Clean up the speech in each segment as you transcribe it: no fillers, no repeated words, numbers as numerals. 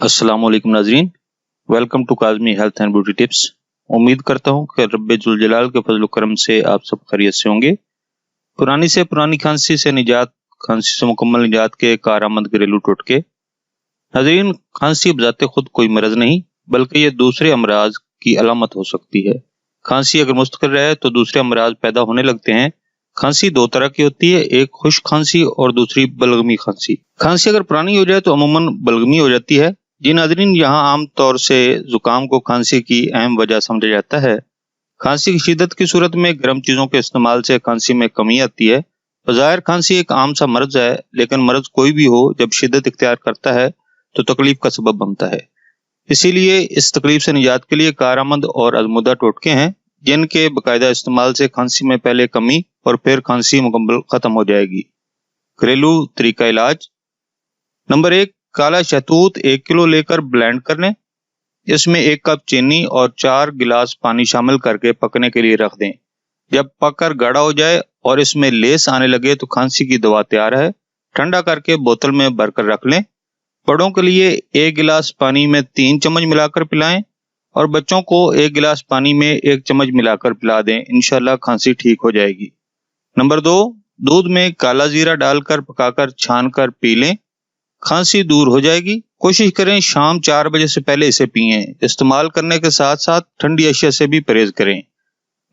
अस्सलाम वालेकुम नाजरीन, welcome to Kazmi health and beauty tips. उम्मीद करता हूँ कि रब्बे जुल जलाल के फजल करम से आप सब खैरियत से होंगे। पुरानी से पुरानी खांसी से निजात, खांसी से मुकम्मल निजात के कारआमद घरेलू टोटके। नाजरीन, खांसी बजाते खुद कोई मरज नहीं, बल्कि ये दूसरे अमराज की अलामत हो सकती है। खांसी अगर मुस्तकिल रहे तो दूसरे अमराज पैदा होने लगते हैं। खांसी दो तरह की होती है, एक खुश्क खांसी और दूसरी बलगमी खांसी। खांसी अगर पुरानी हो जाए तो अमूमन बलगमी हो जाती है। जी नाजरीन, यहाँ आम तौर से जुकाम को खांसी की अहम वजह समझा जाता है। खांसी की शिद्दत की सूरत में गर्म चीजों के इस्तेमाल से खांसी में कमी आती है। बज़ाहिर खांसी एक आम सा मर्ज है, लेकिन मर्ज कोई भी हो, जब शिद्दत इख्तियार करता है तो तकलीफ का सबब बनता है। इसीलिए इस तकलीफ से निजात के लिए कारआमद और आजमुदा टोटके हैं, जिनके बाकायदा इस्तेमाल से खांसी में पहले कमी और फिर खांसी मुकम्मल खत्म हो जाएगी। घरेलू तरीका इलाज। नंबर 1, काला शहतूत 1 किलो लेकर ब्लेंड कर लें। इसमें 1 कप चीनी और 4 गिलास पानी शामिल करके पकने के लिए रख दें। जब पककर गाढ़ा हो जाए और इसमें लेस आने लगे तो खांसी की दवा तैयार है। ठंडा करके बोतल में भरकर रख लें। बड़ों के लिए 1 गिलास पानी में 3 चम्मच मिलाकर पिलाएं और बच्चों को 1 गिलास पानी में 1 चम्मच मिलाकर पिला दें। इंशाल्लाह खांसी ठीक हो जाएगी। नंबर 2, दूध में काला जीरा डालकर पकाकर छान कर पी लें। खांसी दूर हो जाएगी। कोशिश करें शाम 4 बजे से पहले इसे पिएं। इस्तेमाल करने के साथ साथ ठंडी अशिया से भी परहेज करें।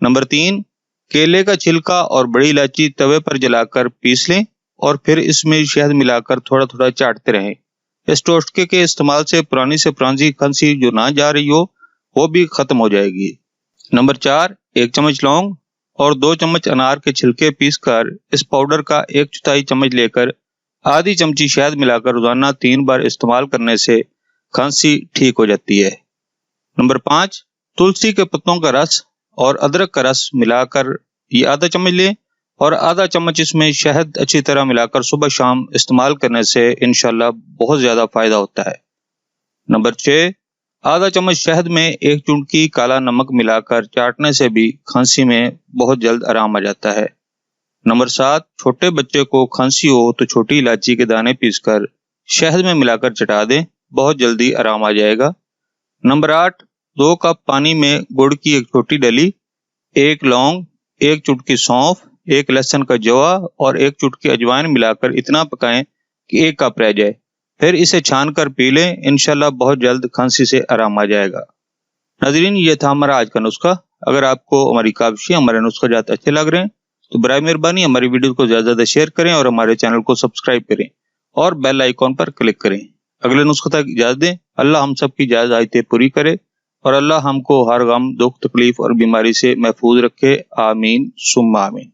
नंबर 3, केले का छिलका और बड़ी इलायची तवे पर जलाकर पीस लें और फिर इसमें शहद मिलाकर थोड़ा थोड़ा चाटते रहें। इस टोटके के इस्तेमाल से पुरानी खांसी जो ना जा रही हो वो भी खत्म हो जाएगी। नंबर 4, 1 चम्मच लौंग और 2 चम्मच अनार के छिलके पीसकर इस पाउडर का 1/4 चम्मच लेकर आधी चमची शहद मिलाकर रोजाना 3 बार इस्तेमाल करने से खांसी ठीक हो जाती है। नंबर 5, तुलसी के पत्तों का रस और अदरक का रस मिलाकर ये आधा चम्मच लें और आधा चम्मच इसमें शहद अच्छी तरह मिलाकर सुबह शाम इस्तेमाल करने से इंशाल्लाह बहुत ज्यादा फायदा होता है। नंबर 6, आधा चम्मच शहद में 1 चुटकी काला नमक मिलाकर चाटने से भी खांसी में बहुत जल्द आराम आ जाता है। नंबर 7, छोटे बच्चे को खांसी हो तो छोटी इलायची के दाने पीसकर शहद में मिलाकर चटा दें, बहुत जल्दी आराम आ जाएगा। नंबर 8, 2 कप पानी में गुड़ की 1 छोटी डली, 1 लौंग, 1 चुटकी सौंफ, 1 लहसुन का जवा और 1 चुटकी अजवाइन मिलाकर इतना पकाएं कि 1 कप रह जाए। फिर इसे छान कर पी लें। इंशाल्लाह बहुत जल्द खांसी से आराम आ जाएगा। नाज़रीन, ये था हमारा आज का नुस्खा। अगर आपको हमारी काविशें, हमारे नुस्खा जात अच्छे लग रहे हैं तो बराए मेहरबानी हमारी वीडियो को ज्यादा ज्यादा शेयर करें और हमारे चैनल को सब्सक्राइब करें और बेल आइकॉन पर क्लिक करें। अगले नुस्खे तक इजाजत दें। अल्लाह हम सब की जायज़ आयतें पूरी करे और अल्लाह हमको हर गम, दुख, तकलीफ और बीमारी से महफूज रखे। आमीन सुम्मा आमीन।